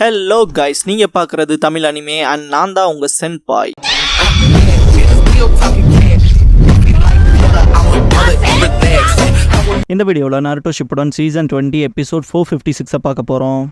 Hello guys, நீங்க பார்க்குறது Tamil anime and நான் தான் உங்க சென்பாய். இந்த வீடியோவில் நருட்டோ ஷிப்புடன் சீசன் 20 எபிசோட் 456 பார்க்க போகிறோம்.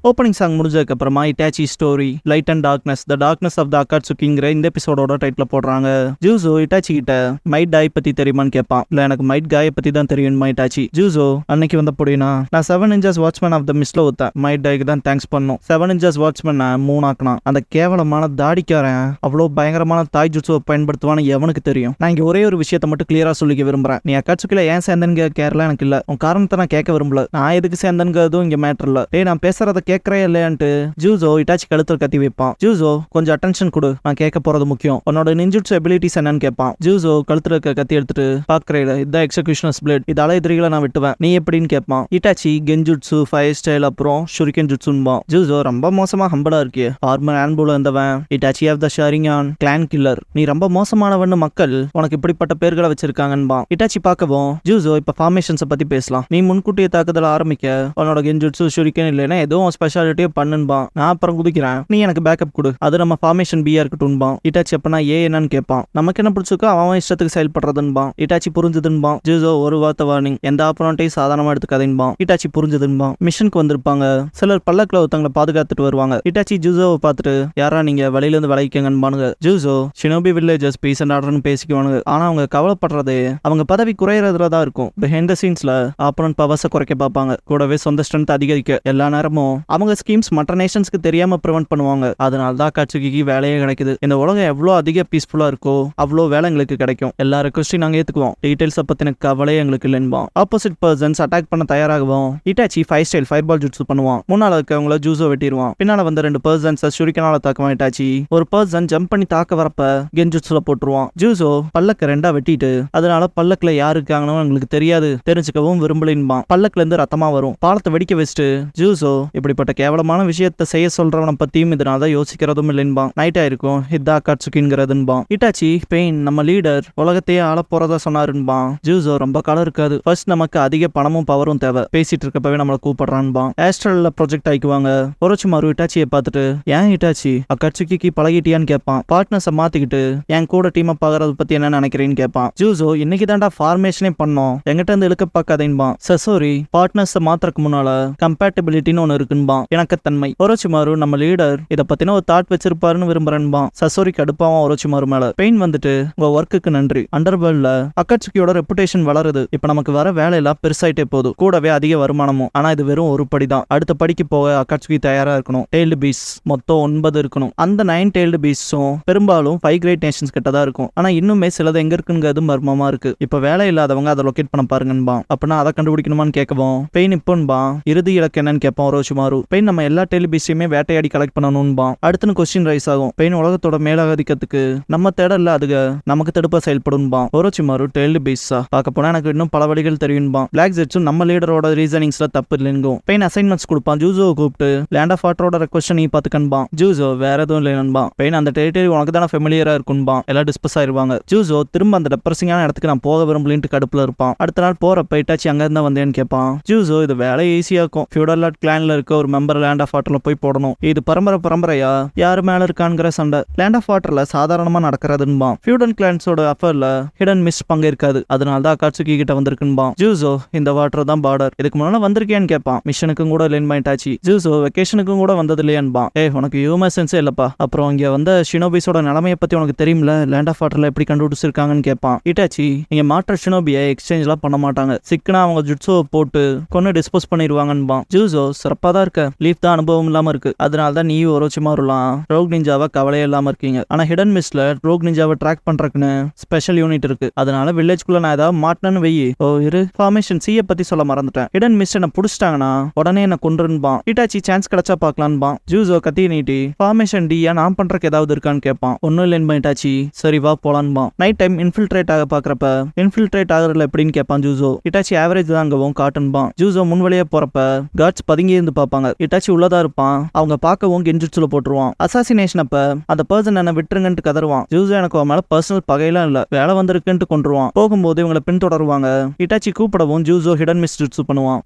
ஓப்பனிங் சாங் முடிஞ்சதுக்கப்புறமா Itachi story light and darkness the darkness of the அக்காட்சுகிங்கிற இந்த எபிசோடோட டைட்டில் போடுறாங்க. ஜூசோ இட்டாச்சி கிட்ட மைட் டாய் பத்தி தெரியுமான்னு கேட்பான். இல்ல எனக்கு மைட் காயை பத்தி தான் தெரியுமா இட்டாச்சி. ஜூசோ அன்னைக்கு வந்த பொடினா நான் 7 inches வாட்ச்மேன் ஆஃப் த மிஸ்ல ஊத்தேன். மைட் டாய்க்கு தான் தேங்க்ஸ் பண்ணும். 7 inches வாட்ச்மேன் 3 ஆக்கினான். அந்த கேவலமான தாடிக்காரன் அவ்வளோ பயங்கரமான தாய் ஜூட்ஸுவை பயன்படுத்துவான்னு எவனுக்கு தெரியும். நான் இங்க ஒரே ஒரு விஷயத்தை மட்டும் கிளியரா சொல்லிக்க விரும்புறேன். நீ அக்காட்சுக்கில ஏன் சேர்ந்தனுங்க கேரளா எனக்கு இல்ல. உன் காரணத்தை நான் கேட்க விரும்பல. நான் எதுக்கு சேர்ந்தனுங்கிறதும் இங்க மேட்டர் இல்ல. டேய் நான் பேசுறத கேட்கறே இல்லையான்ட்டு ஜூசோ இட்டாச்சி கழுத்துல கத்தி வைப்பான். ஜூசோ கொஞ்சம் அட்டென்ஷன் கொடு, நான் கேட்க போறது முக்கியம். உன்னோட நிஞ்சுட்சு எபிலிட்டிஸ் என்னன்னு கேட்பான். ஜூசோ கழுத்துல இருக்க கத்தி எடுத்துட்டு பாக்குறேன் இதான் எக்ஸிகியூஷனர்ஸ் பிளேட், இதால எதிரிகளை நான் வெட்டுவேன், நீ எப்படின்னு கேட்பான். இட்டாச்சி கென்ஜுட்சு ஃபயர் ஸ்டைல் அப்புறம் ஷுரிகன் ஜுட்சுன்பான். ஜூசோ ரொம்ப மோசமா ஹம்பலா இருக்கியே, ஆர்மர் ஆன்புல இருந்தவன் Itachi of the Sharingan clan killer, நீ ரொம்ப மோசமானவன்னு மக்கள் உனக்கு இப்படிப்பட்ட பேர்களை வச்சிருக்காங்கன்பான். இட்டாச்சி பார்க்கவும் ஜூசோ இப்ப ஃபார்மேஷன்ஸை பத்தி பேசலாம். நீ முன்கூட்டிய தாக்குதல் ஆரம்பிக்க உன்னோட கென்ஜுட்சு ஷுரிகன் இல்லைன்னா எதுவும் ஸ்பெஷாலிட்டி பண்ணுன்பான். நான் அப்புறம் குதிக்கிறேன், நீ எனக்கு பேக்கப் கொடு, அது நம்ம ஃபார்மேஷன் பியா இருக்கட்டும்பான். இட்டாச்சி அப்பனா ஏ என்னன்னு கேட்பான். நமக்கு என்ன பிடிச்சிருக்கோ அவன் இஷ்டத்துக்கு செயல்படுறதுன்பான். இட்டாச்சி புரிஞ்சுதுன்பான். ஜூசோ ஒரு வார்த்தை வார்னிங், எந்த ஆப்போனண்ட்டையும் சாதாரணமா எடுத்துக்காதேன்பான். இட்டாச்சி புரிஞ்சுதுன்பான். மிஷனுக்கு வந்திருப்பாங்க, சிலர் பல்லக்கில் ஒருத்தங்களை பாதுகாத்துட்டு வருவாங்க. இட்டாச்சி ஜூசோவை பார்த்துட்டு யாரா நீங்க வழியில இருந்து விளைவிக்கங்கன்பானுங்க. ஜூசோ ஷினோபி வில்லேஜஸ் பீஸ் அண்ட் ஆர்டர்னு பேசிக்குவானுங்க. ஆனா அவங்க கவலைப்படுறது அவங்க பதவி குறையறதுல தான் இருக்கும். பிஹைண்ட் த சீன்ஸ்ல ஆப்போனன்ட் பவர்ஸை குறைக்க பார்ப்பாங்க, கூடவே சொந்த ஸ்ட்ரென்த் அதிகரிக்க எல்லா நேரமும் அவங்க ஸ்கீம்ஸ் மற்ற நேஷன்ஸ்க்கு தெரியாம ப்ரிவென்ட் பண்ணுவாங்க. அதனால தான் அக்காட்சுகிக்கு வேலையே கிடைக்குது. இந்த உலகம் எவ்வளோ அதிக பீஸ்ஃபுல்லா இருக்கோ அவ்வளோ வேலை எங்களுக்கு கிடைக்கும். எல்லா ரெக்வஸ்டையும் நாங்க ஏத்துக்குவோம். டீடைல்ஸ் பத்தின கவலையே எங்களுக்கு இல்லைன்பான். ஆப்போசிட் பர்சன்ஸ் அட்டாக் பண்ண தயாராகவும் Itachi five style fire ball jutsu பண்ணுவான். முன்னால இருக்கவங்கள ஜூசோ வெட்டிடுவான். பின்னால வந்த 2 பர்சன்ஸ் ஷுரிகனால தாக்குவான். இட்டாச்சி ஒரு பர்சன் ஜம்ப் பண்ணி தாக்க வரப்ப கென்ஜுட்சுல போட்டுருவான். ஜூசோ பல்லக்க 2 வெட்டிட்டு அதனால பல்லக்குல யாரு இருக்காங்கன்னு எங்களுக்கு தெரியாது, தெரிஞ்சுக்கவும் விரும்பலின்பான். பல்லக்குல இருந்து ரத்தமா வரும். பாலத்தை வெடிக்க வச்சுட்டு ஜூசோ இப்படிப்பட்ட கேவலமான விஷயத்தை செய்ய சொல்றவனை பத்தியும் இதனால யோசிக்கிறதும் இல்லைன்பான். நைட் ஆயிருக்கும், இதா அக்காட்சுகிங்கிறதுன்பான். இட்டாச்சி பெயின் நம்ம லீடர் உலகத்தையே ஆள போறதா சொன்னாருன்பான். ஜூசோ ரொம்ப காலம் இருக்காது, ஃபர்ஸ்ட் நமக்கு அதிக பணமும் பவரும் தேவை, பேசிட்டு இருக்கப்பவே நம்மளை கூப்பிடுறான்பான். ஆஸ்ட்ரல்ல ப்ரொஜெக்ட் ஆயிக்குவாங்க. ஒரோச்சிமாரு இட்டாச்சியை பார்த்துட்டு ஏன் இட்டாச்சி அக்காட்சுகிக்கு பழகிட்டியான்னு கேட்பான். பார்ட்னர்ஸை மாத்திக்கிட்டு என் கூட டீம் அப் ஆகிறத பத்தி என்ன நினைக்கிறேன்னு கேட்பான். ஜூசோ இன்னைக்கு தாண்டா ஃபார்மேஷனே பண்ணோம், எங்கிட்ட இருந்து இழுக்க பார்க்காதேன்பான். சசோரி பார்ட்னர்ஸை மாத்திரக்கு முன்னால கம்பேட்டபிலிட்டின்னு ஒன்னு இருக்குன்பான், இணக்கத்தன்மை. ஒரோச்சிமாரு நம்ம லீடர் இத பத்தின ஒரு தாட் வச்சிருப்பாருன்னு விரும்புறேன்பான். சசோரி கடுப்பாவும் ஒரோச்சிமாரு மேல. பெயின் வந்துட்டு உங்க ஒர்க்குக்கு நன்றி, அண்டர்வேர்ல்ட்ல அக்காட்சுகியோட ரெப்புடேஷன் வளருது, இப்ப நமக்கு வர வேலையெல்லாம் பெருசாயிட்டே போதும், கூடவே அதிக வருமானமும். ஆனா இது வெறும் ஒரு படி தான், அடுத்த படிக்கு போக அக்காட்சுகி தயாரா இருக்கணும். டெய்ல்டு பீஸ் மொத்தம் 9 இருக்கணும். அந்த 9 டெய்ல்டு பீஸும் பெரும்பாலும் 5 கிரேட் நேஷன்ஸ் கிட்ட தான் இருக்கும். ஆனா இன்னுமே சிலது எங்க இருக்குங்கிறது மர்மமா இருக்கு. இப்ப வேலை இல்லாதவங்க அதை லொகேட் பண்ண பாருங்கன்பான். அப்படின்னா அதை கண்டுபிடிக்கணுமான்னு கேட்கவும் பெயின் இப்போன்பான். இறுதி இலக்கு என்னன்னு கேட்பான் ஒரோச்சிமாரு. பெயின் நம்ம எல்லா டெய்ல்டு பீஸையுமே வேட்டையாடி கலெக்ட் பண்ணணும்பான். அடுத்துன்னு கொஸ்டின் ரைஸ் ஆகும். பெயின் உலகத்தோட மேலாதிக்கத்துக்கு நம்ம தேடல அதுக நமக்கு தடுப்பா செயல்படும்பான். ஒரோச்சிமாரு டெய்ல்டு பீஸா பார்க்க போனா எனக்கு இன்னும் பல வழிகள் தெரியும்பான். பிளாக் ஜெட்ஸும் நம்ம லீடரோட ரீசனிங்ஸ்ல தப்பு இல்லைங்கும். பெயின் அசைன்மெண்ட்ஸ் கொடுப்பான். ஜூசோ கூப்பிட்டு லேண்ட் ஆஃப் வாட்டரோட ரெக்வஸ்ட் நீ பாத்துக்கன்பான். ஜூசோ வேற எதுவும் இல்லைன்பான். பெயின் அந்த டெரிட்டரி உனக்கு தானே ஃபெமிலியரா இருக்கும்பான். எல்லாம் டிஸ்பஸ் ஆயிருவாங்க. ஜூசோ திரும்ப அந்த டெப்ரசிங்கான இடத்துக்கு நான் போக விரும்பலின்ட்டு கடுப்புல இருப்பான். அடுத்த நாள் போறப்ப இட்டாச்சி அங்க இருந்தா வந்தேன்னு கேட்பான். ஜூசோ இது வேலை ஈஸியா இருக்கும், ஃபியூடல் கிளான்ல இருக்க ஒரு மெம்பர் லேண்ட் ஆஃப் வாட்டர்ல போய் போடணும், இது பரம்பரையா யாரு மேல இருக்கான்ங்கிற சண்டை லேண்ட் ஆஃப் வாட்டர்ல சாதாரணமா நடக்கிறதுன்பான். ஃபியூடன் கிளான்ஸோட அஃபர்ல ஹிடன் மிஸ் பங்கு இருக்காது, அதனால தான் அக்காட்சுகி கிட்ட வந்திருக்குன்பான். ஜூசோ இந்த வாட்டர் தான் பார்டர், இதுக்கு முன்னால வந்திருக்கேன்னு கேட்பான். மிஷனுக்கும் கூட இல்லைன்னு இட்டாச்சி. ஜூசோ வெக்கேஷனுக்கும் கூட வந்தது இல்லையான்பான். உனக்கு ஹியூமன் சென்ஸே இல்லப்பா, அப்புறம் இங்க வந்த ஷினோபிஸோட நிலைமையை பத்தி உனக்கு தெரியும்ல, லேண்ட் ஆஃப் வாட்டர்ல எப்படி கண்டுபிடிச்சிருக்காங்கன்னு கேட்பான். இட்டாச்சி இங்க மாற்ற ஷினோபியை எக்ஸ்சேஞ்ச்லாம் பண்ண மாட்டாங்க, சிக்கனா அவங்க ஜுட்ஸோ போட்டு கொன்னு டிஸ்போஸ் பண்ணிடுவாங்கன்பான். ஜூசோ சிறப்பா தான் இருக்க, லீஃப் தான் அனுபவம் இல்லாம இருக்கு. அதனால தான் நீ ஒரோச்சிமாருலாம் ரோக் நிஞ்சாவை கவலையே இல்லாம இருக்கீங்க. ஆனா ஹிடன் மிஸ்ட்ல ரோக் நிஞ்சாவை ட்ராக் பண்றதுக்குன்னு ஸ்பெஷல் யூனிட் இருக்கு. அதனால வில்லேஜ்குள்ள நான் ஏதாவது மாட்டினு வெயி. ஓ இரு, ஃபார்மேஷன் C பத்தி சொல்ல மறந்துட்டேன். ஹிடன் மிஸ்ட் என்ன புடிச்சிட்டாங்கன்னா உடனே என்ன கொன்றுன்பான். இட்டாச்சி சான்ஸ் கிடைச்சா பாக்கலான்பான். ஜூசோ கத்தி நீட்டி ஃபார்மேஷன் D நான் பண்றதுக்கு ஏதாவது இருக்கான்னு கேட்பான். ஒன்னும் இல்லைன்னு இட்டாச்சி சரி வா போலான்பான். நைட் டைம் இன்ஃபில்ட்ரேட் ஆக பாக்குறப்ப இன்ஃபில்ட்ரேட் ஆகுறதுல எப்படின்னு கேட்பான் ஜூசோ. இட்டாச்சி ஆவரேஜ் தான் அங்கவும் காட்டுன்பான். ஜூசோ முன்வழியே போறப்ப கார்ட்ஸ் பதுங்கி இருந்து பாப்பாங்க. இட்டாச்சி உள்ளதா இருப்பான். அவங்க பார்க்கவும் கெஞ்சிச்சுல போட்டுருவான். அசாசினேஷன் அப்ப அந்த பர்சன் என்ன விட்டுருங்கன்ட்டு கதருவான். ஜூசோ எனக்கு அவன் மேல பர்சனல் பகையெல்லாம் இல்ல, வேலை வந்திருக்குன்ட்டு கொண்டுருவான். போகும்போது இவங்களை பின்தொடருவாங்க. இட்டாச்சி கூப்பிடவும் ஜூசோ ஹிடன் மிஸ் ஜுட்சு பண்ணுவான்.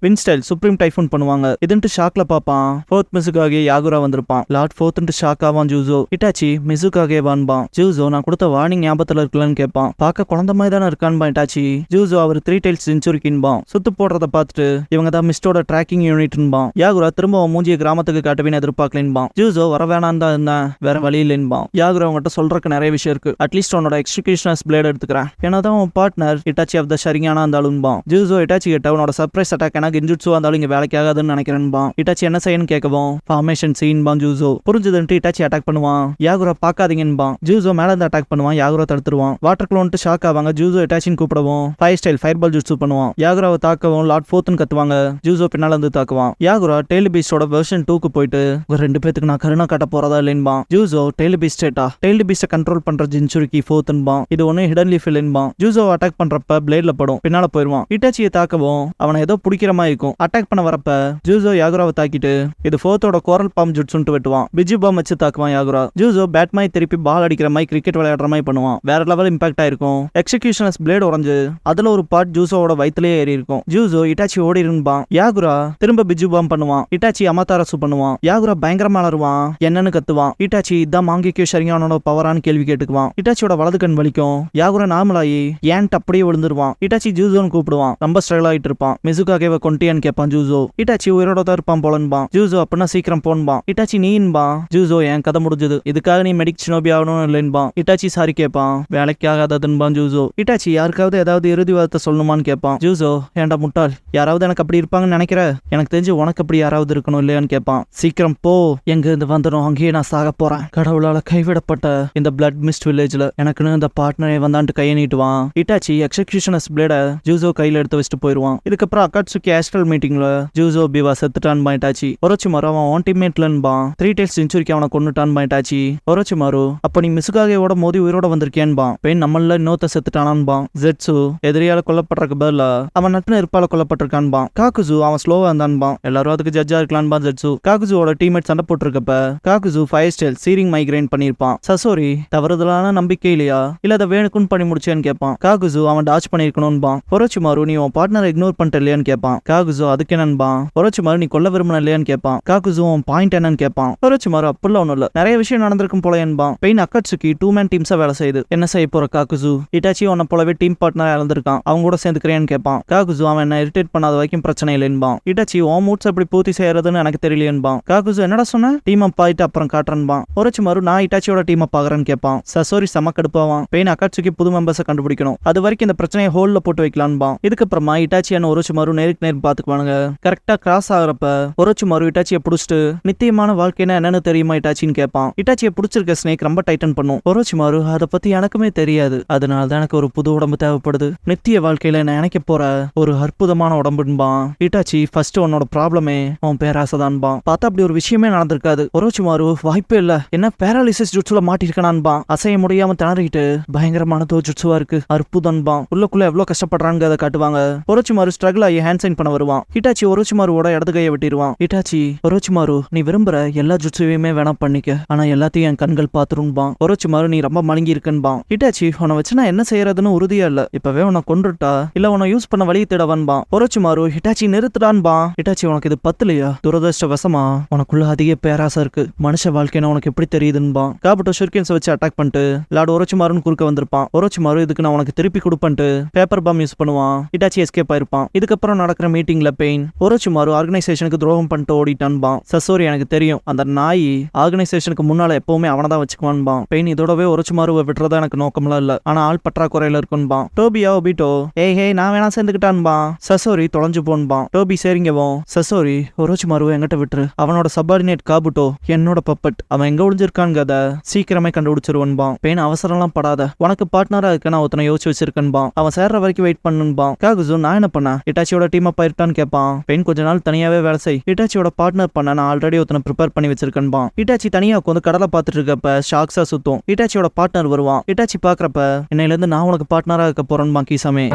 வின்ஸ்டைல் சுப்ரீம் டைஃபூன் பண்ணுவாங்க. இதுன்ட்டு ஷாக்ல பாப்பான். ஃபோர்த் மிஸ்ஸுக்காக யாகுரா வந்திருப்பான். லார்ட் ஃபோர்த்ன்ட்டு ஷாக் ஆவான் ஜூசோ. இட்டாச்சி மிஸ்ஸுக்காக வான்பான். ஜூசோ நான் கொடுத்த வார்னிங் ஞாபகத்துல இருக்கலன்னு கேட்பான். பார்க்க குழந்தை மாதிரி தானே இருக்கான்பா இட்டாச்சி. ஜூசோ அவர் 3 டைல்ஸ் செஞ்சுரிக்கின்பான். சுத்து போடுறத பார்த்துட்டு இவங்க தான் மிஸ்டோட ட்ராக்கிங் யூனிட்ன்பான். யாகுரா திரும்ப மூஞ்சிய கிராமத்துக்கு காட்டுவேன்னு எதிர்பார்க்கலன்பான். ஜூசோ வர வேணான்னு தான் இருந்தேன், வேற வழி இல்லைன்பான். யாகுரா அவங்ககிட்ட சொல்றதுக்கு நிறைய விஷயம் இருக்கு. அட்லீஸ்ட் உன்னோட எக்ஸிகியூஷனர்ஸ் பிளேட் எடுத்துக்கிறேன். ஏன்னா தான் உன் பார்ட்னர் இட்டாச்சி ஆஃப் த ஷரிங்கானா இருந்தாலும்பான். ஜூசோ இட்டாச்சி கிட்ட உன்னோட சர்ப்ரைஸ் அட்டாக் எனக்கு கிஞ்சுட்ஸுவா இருந்தாலும் இங்க வேலைக்கு ஆகாதுன்னு நினைக்கிறேன்பான். இட்டாச்சி என்ன செய்யன்னு கேட்கவும் ஃபார்மேஷன் சீன்பான் ஜூசோ. புரிஞ்சதுன்ட்டு இட்டாச்சி அட்டாக் பண்ணுவான். யாகுரா பார்க்காதீங்கன்பான். ஜூசோ மேல இருந்து அட்டாக் பண்ணுவான். யாகுரா தடுத்துருவான். வாட்டர் க்ளோன்ட்டு ஷாக் ஆவாங்க. ஜூசோ இட்டாச்சின்னு கூப்பிடவும் fire style fire ball jutsu பண்ணுவான். யாகுராவை தாக்கவும் லார்ட் ஃபோர்த்னு கத்துவாங்க. ஜூசோ பின்னால இருந்து தாக்குவான். யாகுரா டெய்ல் பீஸ்டோட வெர்ஷன் 2க்கு போயிட்டு ஒரு 2 பேத்துக்கு நான் கருணா காட்ட போறதா இல்லைன்பான். ஜூசோ டெய்ல் பீஸ்டேட்டா டெய்ல் பீஸ்ட கண்ட்ரோல் பண்ற ஜின்சுரிக்கி ஃபோர்த்ன்பான். இது ஒண்ணு ஹிடன் லீஃப் இல்லைன்பான். ஜூசோ அட்டாக் பண்றப்ப பிளேட்ல படும். பின்னால போயிருவான். இட்டாச்சியை தாக்கவும் அவனை ஏதோ பிடிக்கிற மாதிரி இருக்கும். அட்டாக் பண்ண வரப்ப ஜூசோ யாகுராவை தாக்கிட்டு இது ஃபோர்த்தோட கோரல் பாம் ஜுட்ஸுன்ட்டு வெட்டுவான். பிஜி பாம் வச்சு தாக்குவான் யாகுரா. ஜூசோ பேட் மாதிரி திருப்பி பால் அடிக்கிற மாதிரி கிரிக்கெட் விளையாடுற மாதிரி பண்ணுவான். வேற லெவல் இம்பாக்ட் ஆயிருக்கும். எக்ஸிகியூஷனர்ஸ் பிளேட் உடைஞ்சு அதுல ஒரு பார்ட் ஜூசோவோட வயித்துலயே ஏறி இருக்கும். ஜூசோ இட்டாச்சி ஓடி இருப்பான். யாகுரா திரும்ப பிஜு பாம் பண்ணுவான். இட்டாச்சி அமாதாரசு பண்ணுவான். யாகுரா பயங்கரமா அலறுவான். என்னன்னு கத்துவான். இட்டாச்சி இதான் மாங்கிக்கு ஷரியானோட பவரான்னு கேள்வி கேட்டுக்குவான். இட்டாச்சியோட வலது கண் வலிக்கும். யாகுரா நார்மலாயி ஏன்ட்டு அப்படியே விழுந்துருவான். இட்டாச்சி ஜூசோன்னு கூப்பிடுவான். ரொம்ப ஸ்ட்ரகிள் ஆயிட்டு இருப்பான். மிசுக்காகவே கொண்டியான்னு கேட்பான் ஜூசோ. இட்டாச்சி உயிரோட தான் இருப்பான் போலன்பான். ஜூசோ அப்படின்னா சீக்கிரம் போன்பான். இட்டாச்சி நீன்பான். ஜூசோ என் கதை முடிஞ்சது, இதுக்காக நீ மெடிக் ஷினோபி ஆகணும் இல்லைன்பான். இட்டாச்சி சாரி கேட்பான். வேலைக்கு ஆகாததுன்பான் ஜூசோ. இட்டாச்சி யாருக்காவது ஏதாவது இறுதி வார்த்தை சொல்லணுமான்னு கேட்பான். ஜூசோ ஏன்டா முட்டாள், யாராவது எனக்கு அப்படி இருப்பாங்கன்னு நினைக்கிற? எனக்கு தெரிஞ்சு உனக்கு அப்படி யாராவது இருக்கணும் இல்லையான்னு கேட்பான். சீக்கிரம் போ, எங்க இருந்து வந்துடும், அங்கேயே நான் சாக போறேன். கடவுளால கைவிடப்பட்ட இந்த பிளட் மிஸ்ட் வில்லேஜ்ல எனக்குன்னு இந்த பார்ட்னரை வந்தான்ட்டு கையை நீட்டுவான். இட்டாச்சி எக்ஸிகியூஷனர்ஸ் பிளேட ஜூசோ கையில எடுத்து வச்சுட்டு போயிருவான். இதுக்கப்புறம் அக்காட்சுக்கி ஆஸ்ட்ரல் மீட்டிங்ல ஜூசோ பிவா செத்துட்டான் இட்டாச்சி. ஒரோச்சிமாரு அவன் ஒன் டீம்மேட்லன்பான். 3 டைல்ஸ் செஞ்சுரிக்கு அவனை கொன்னுட்டான் இட்டாச்சி. ஒரோச்சிமாரு அப்ப நீ மிசுகாகேவோட மோதி உயிரோட வந்திருக்கேன்பான். பெண் நம்மள இன்னொருத்த செத்துட்டானான்பான். ஜெட்சு எதிரியால கொல்லப்பட்டிருக்க பதிலா அவன் நட்டு நெருப்பால கொல்லப்பட்டிருக்கான்பான். காக்குசு அவன் ஸ்லோவா இருந்தான்பான். எல்லாரும் அதுக்கு ஜட்ஜா இருக்கலான்பான் ஜெட்சு. காக்குசுவோட டீம்மேட் சண்டை போட்டிருக்கப்ப Kakuzu fire style searing migraine பண்ணிருப்பான். சசோரி தவறுதலான நம்பிக்கை இல்லையா, இல்ல அதை வேணுக்குன்னு பண்ணி முடிச்சேன்னு கேட்பான். காக்குசு அவன் டாச் பண்ணிருக்கணும்பான். ஒரோச்சிமாரு நீ உன் பார்ட்னர் இக்னோர் பண்ணிட்ட இல்லையான்னு கேட்பான். காக்குசு அதுக்கு என்னன்பான். ஒரோச்சிமாரு நீ கொல்ல விரும்பின இல்லையான்னு கேட்பான். காக்குசு உன் பாயிண்ட் என்னன்னு கேட்பான். ஒரோச்சிமாரு அப்படிலாம் ஒன்றும் இல்ல, நிறைய விஷயம் நடந்திருக்கும் போல என்பான். பெயின் அக்காட்சுக்கி 2 மேன் டீம்ஸா வேலை செய்யுது. என்ன செய்ய போற காக்குசு? இட்டாச்சி உன்ன போலவே டீம் பார்ட்னர் இழந்திருக்கான், அவங்க கூட சேர்ந்துக்கிறேன்னு கேட்பான். காக்குசு அவன் என்ன இரிட்டேட் பண்ணாத வரைக்கும் பிரச்சனை இல்லைன்பான். இட்டாச்சி உன் மூட்ஸ் எப்படி பூர்த்தி செய்யறதுன்னு எனக்கு தெரியலையேன்பான். காக்குசு என்னடா சொன்ன? டீம் அப் ஆயிட்டு அப்புறம் காட்டுறன்பான். ஒரோச்சிமாரு நான் இட்டாச்சியோட டீம் அப் ஆகிறேன்னு கேட்பான். சசோரி செம கடுப்பாவான். பெயின் அக்காட்சுக்கி புது மெம்பர்ஸை கண்டுபிடிக்கணும், அது வரைக்கும் இந்த பிரச்சனையை ஹோல்ல போட்டு வைக்கலான்பான். இதுக்கப்புறமா இட்டாச்சியான ஒரோச்சிமாரு நேருக்கு நேர் பாத்துக்குவானுங்க. கரெக்டா கிராஸ் ஆகிறப்ப ஒரோச்சிமாரு இட்டாச்சியை பிடிச்சிட்டு நித்தியமான வாழ்க்கைனா என்னன்னு தெரியுமா இட்டாச்சின்னு கேட்பான். இட்டாச்சியை பிடிச்சிருக்க ஸ்னேக் ரொம்ப டைட்டன் பண்ணும். ஒரோச்சிமாரு அதை பத்தி எனக்குமே தெரியாது, அதனால தான் எனக்கு ஒரு புது உடம்பு தேவைப்படுது. நித்திய வாழ்க்கையில நான் நினைக்க போற ஒரு அற்புதமான உடம்புன்பான். இட்டாச்சி ஃபர்ஸ்ட் உன்னோட ப்ராப்ளமே உன் பேராசதான்பான். பார்த்தா அப்படி ஒரு விஷயமே நடந்திருக்காது. ஒரோச்சிமாரு வாய்ப்பே இல்ல, என்ன பேராலிசிஸ் ஜுட்சுல மாட்டிருக்கானான்பான். அசைய முடியாம திணறிட்டு பயங்கரமான ஜுட்சுவா இருக்கு, அற்புதம்பான். உள்ளக்குள்ள எவ்வளவு கஷ்டப்படுறாங்க அதை காட்டுவாங்க. ஒரோச்சிமாரு ஸ்ட்ரகிள் ஆகி ஹேண்ட் சைன் பண்ண வருவான். இட்டாச்சி ஒரோச்சிமாருவோட இடது கையை வெட்டிடுவான். இட்டாச்சி ஒரோச்சிமாரு நீ விரும்புற எல்லா ஜுட்சுவையுமே வேணா பண்ணிக்க, ஆனா எல்லாத்தையும் என் கண்கள் பாத்துரும்பான். ஒரோச்சிமாரு நீ ரொம்ப மலங்கி இருக்குன்பான். இட்டாச்சி உன்னை வச்சு நான் என்ன செய்யறதுன்னு உறுதியா இல்ல, இப்பவே உன்னை கொன்றுட்டா இல்ல உன்னை யூஸ் பண்ண வழி தேடவன்பான். ஒரோச்சிமாரு ஹிட்டாச்சி நிறுத்துடான்பான். ஹிட்டாச்சி உனக்கு இது பத்தலையா? துரதிர்ஷ்டவசமா உனக்குள்ள அதிக பேராசை இருக்கு, மனுஷ வாழ்க்கைன்னு உனக்கு எப்படி தெரியுதுன்பான். காபுட்டோ ஷுர்கின்ஸ் வச்சு அட்டாக் பண்ணிட்டு லார்ட் ஒரோச்சிமாருன்னு குறுக்க வந்திருப்பான். ஒரோச்சிமாரு இதுக்கு நான் உனக்கு திருப்பி கொடுப்பன்ட்டு பேப்பர் பாம் யூஸ் பண்ணுவான். ஹிட்டாச்சி எஸ்கேப் ஆயிருப்பான். இதுக்கப்புறம் நடக்கிற மீட்டிங்ல பெயின் ஒரோச்சிமாரு ஆர்கனைசேஷனுக்கு துரோகம் பண்ணிட்டு ஓடிட்டான்பான். சசோரி எனக்கு தெரியும், அந்த நாய் ஆர்கனைசேஷனுக்கு முன்னால எப்பவுமே அவனதான் வச்சுக்குவான்பான். பெயின் இதோடவே ஒரோச்சிமாருவை விட்டுறதா எனக்கு நோக்கம்லாம் இல்ல, ஆனா ஆள் பற்றாக்குறையில இருக்குன்பான். டோபியா ஒபிட்டோ ஏய் ஹே நான் வேணா சேர்ந்துக்கிட்டான்பான். சசோரி தொலைஞ்சு போன்பான். டோபி சரிங்கவும் சசோரி ஒரோச்சிமாருவை என்கிட்ட விட்டுரு. அவனோட சப்பார்டினேட் காபுட்டோ என்னோட பப்பட். அவன் எங்க ஒளிஞ்சிருக்கான்னு அதை சீக்கிரமே கண்டுபிடிச்சிருவன்பான். பெயின் அவசரம்லாம் படாத, உனக்கு பார்ட்னரா இருக்க நான் ஒருத்தனை யோசிச்சு வச்சிருக்கேன்பான். அவன் சேர்ற வரைக்கும் வெயிட் பண்ணுன்பான். காகுசு நான் என்ன பண்ண, இட்டாச்சியோட டீம் அப் ஆயிருட்டான்னு கேட்பான். பெயின் கொஞ்ச நாள் தனியாவே வேலை செய், இட்டாச்சியோட பார்ட்னர் பண்ண நான் ஆல்ரெடி ஒருத்தனை ப்ரிப்பேர் பண்ணி வச்சிருக்கேன்பான். இட்டாச்சி தனியா உட்காந்து கடலை பார்த்துட்டு இருக்கப்ப ஷாக்ஸா சுத்தும். இட்டாச்சியோட பார்ட்னர் வருவான். இட்டாச்சி பாக்குறப்ப இன்னையில இருந்து நான் உனக்கு பார்ட்னரா இருக்க போறேன்பா கீசாமே.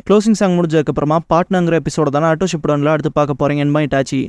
க்ளோசிங் சாங் முடிஞ்சதுக்கு அப்புறமா பார்ட்னர்ங்கிற எபிசோட தானே ஆட்டோ ஷிப்டன்ல அடுத்து பார்க்க போறீங்க என்பா இட்டாச்சி.